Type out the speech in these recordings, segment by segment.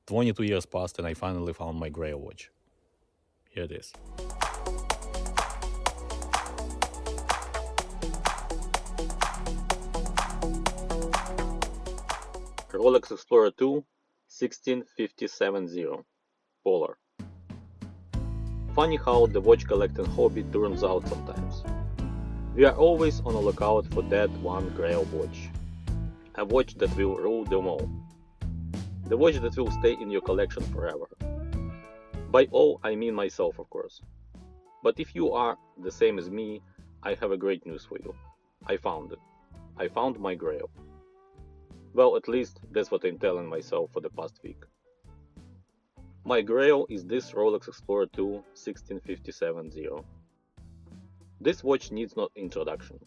22 years passed and I finally found my Grail watch. Here it is. Rolex Explorer II 16570 Polar. Funny how the watch collecting hobby turns out sometimes. We are always on the lookout for that one Grail watch. A watch that will rule them all. The watch that will stay in your collection forever. By all, I mean myself, of course. But if you are the same as me, I have a great news for you. I found it. I found my Grail. Well, at least that's what I'm telling myself for the past week. My Grail is this Rolex Explorer II 16570. This watch needs no introduction.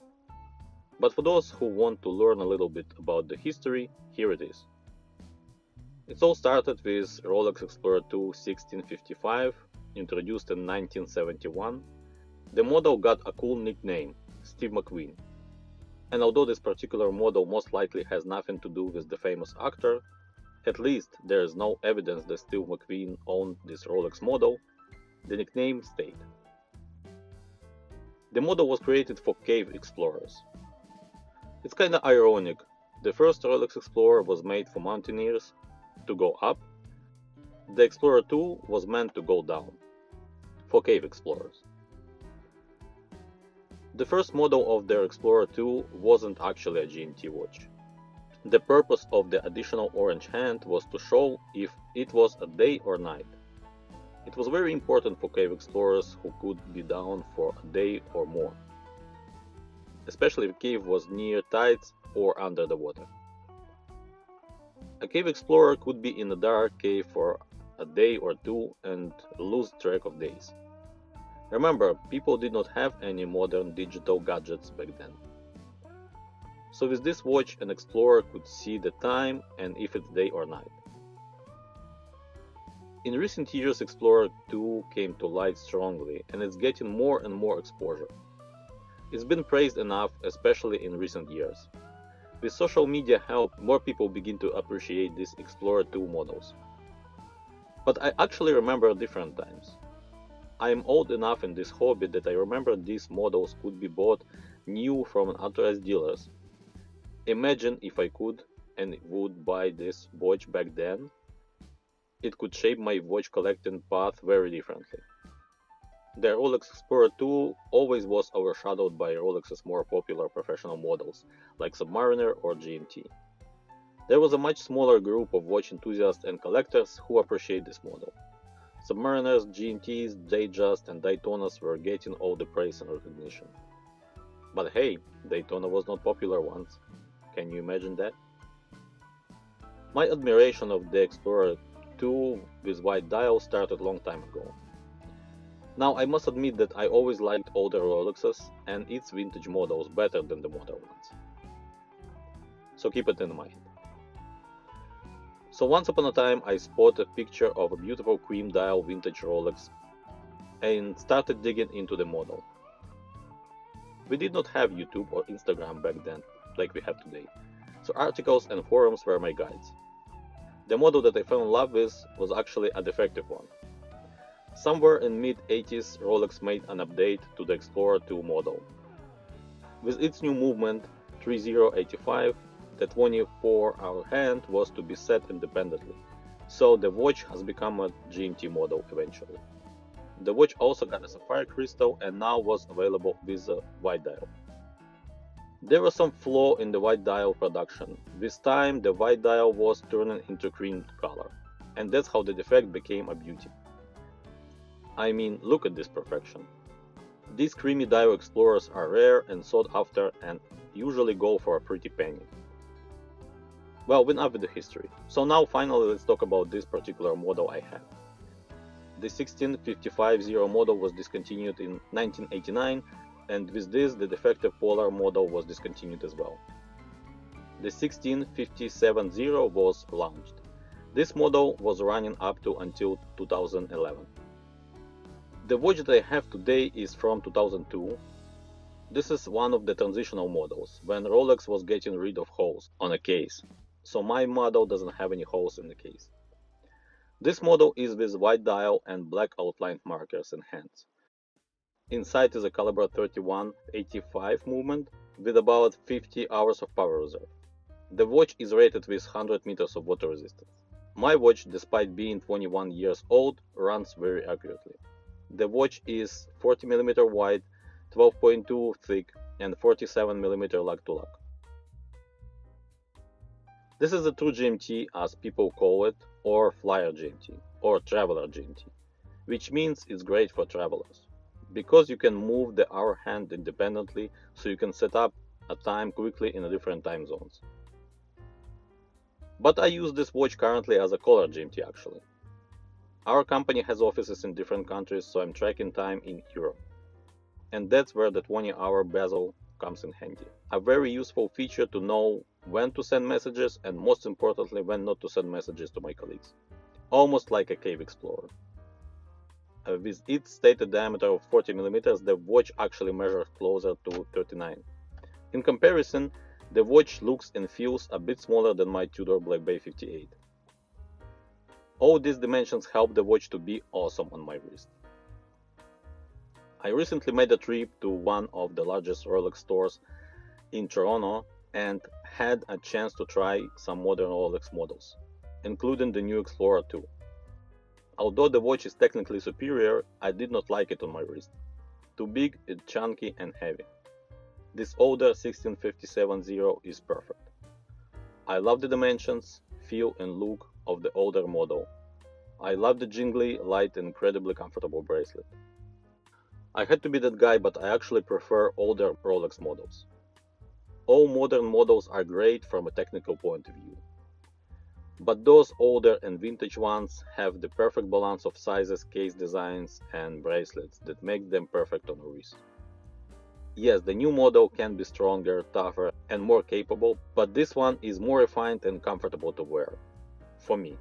But for those who want to learn a little bit about the history, here it is. It all started with Rolex Explorer II 1655, introduced in 1971. The model got a cool nickname, Steve McQueen. And although this particular model most likely has nothing to do with the famous actor, at least there is no evidence that Steve McQueen owned this Rolex model, the nickname stayed. The model was created for cave explorers. It's kinda ironic, the first Rolex Explorer was made for mountaineers to go up, the Explorer II was meant to go down, for cave explorers. The first model of their Explorer II wasn't actually a GMT watch. The purpose of the additional orange hand was to show if it was a day or night. It was very important for cave explorers who could be down for a day or more, especially if the cave was near tides or under the water. A cave explorer could be in a dark cave for a day or two and lose track of days. Remember, people did not have any modern digital gadgets back then. So with this watch, an explorer could see the time and if it's day or night. In recent years, Explorer 2 came to light strongly and it's getting more and more exposure. It's been praised enough, especially in recent years. With social media help, more people begin to appreciate these Explorer 2 models. But I actually remember different times. I am old enough in this hobby that I remember these models could be bought new from authorized dealers. Imagine if I could and would buy this watch back then. It could shape my watch collecting path very differently. The Rolex Explorer II always was overshadowed by Rolex's more popular professional models, like Submariner or GMT. There was a much smaller group of watch enthusiasts and collectors who appreciate this model. Submariners, GMTs, Datejust, and Daytonas were getting all the praise and recognition. But hey, Daytona was not popular once. Can you imagine that? My admiration of the Explorer II with white dial started a long time ago. Now I must admit that I always liked older Rolexes and its vintage models better than the modern ones. So keep it in mind. So once upon a time I spotted a picture of a beautiful cream dial vintage Rolex and started digging into the model. We did not have YouTube or Instagram back then, like we have today, so articles and forums were my guides. The model that I fell in love with was actually a defective one. Somewhere in mid-80s, Rolex made an update to the Explorer II model. With its new movement, 3085, the 24-hour hand was to be set independently, so the watch has become a GMT model eventually. The watch also got a sapphire crystal and now was available with a white dial. There was some flaw in the white dial production. This time the white dial was turning into cream color, and that's how the defect became a beauty. I mean, look at this perfection. These creamy dial explorers are rare and sought after and usually go for a pretty penny. Well, enough with the history. So now finally let's talk about this particular model I have. The 16550 model was discontinued in 1989, and with this the defective Polar model was discontinued as well. The 16570 was launched. This model was running up to until 2011. The watch that I have today is from 2002. This is one of the transitional models, when Rolex was getting rid of holes on a case, so my model doesn't have any holes in the case. This model is with white dial and black outlined markers and hands. Inside is a caliber 3185 movement with about 50 hours of power reserve. The watch is rated with 100 meters of water resistance. My watch, despite being 21 years old, runs very accurately. The watch is 40mm wide, 12.2 thick, and 47mm lug to lug. This is a true GMT, as people call it, or flyer GMT, or traveler GMT, which means it's great for travelers, because you can move the hour hand independently, so you can set up a time quickly in different time zones. But I use this watch currently as a collar GMT actually. Our company has offices in different countries, so I'm tracking time in Europe. And that's where the 20-hour bezel comes in handy. A very useful feature to know when to send messages and most importantly when not to send messages to my colleagues. Almost like a cave explorer. With its stated diameter of 40mm, the watch actually measures closer to 39. In comparison, the watch looks and feels a bit smaller than my Tudor Black Bay 58. All these dimensions help the watch to be awesome on my wrist. I recently made a trip to one of the largest Rolex stores in Toronto and had a chance to try some modern Rolex models, including the new Explorer II. Although the watch is technically superior, I did not like it on my wrist. Too big, it's chunky and heavy. This older 16570 is perfect. I love the dimensions, feel and look of the older model. I love the jingly, light and incredibly comfortable bracelet. I had to be that guy, but I actually prefer older Rolex models. All modern models are great from a technical point of view. But those older and vintage ones have the perfect balance of sizes, case designs and bracelets that make them perfect on a wrist. Yes, the new model can be stronger, tougher and more capable, but this one is more refined and comfortable to wear. For me.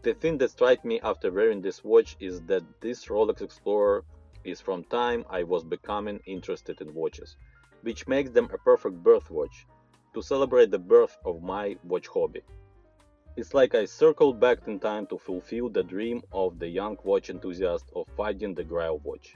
The thing that struck me after wearing this watch is that this Rolex Explorer is from time I was becoming interested in watches, which makes them a perfect birth watch, to celebrate the birth of my watch hobby. It's like I circled back in time to fulfill the dream of the young watch enthusiast of finding the Grail watch.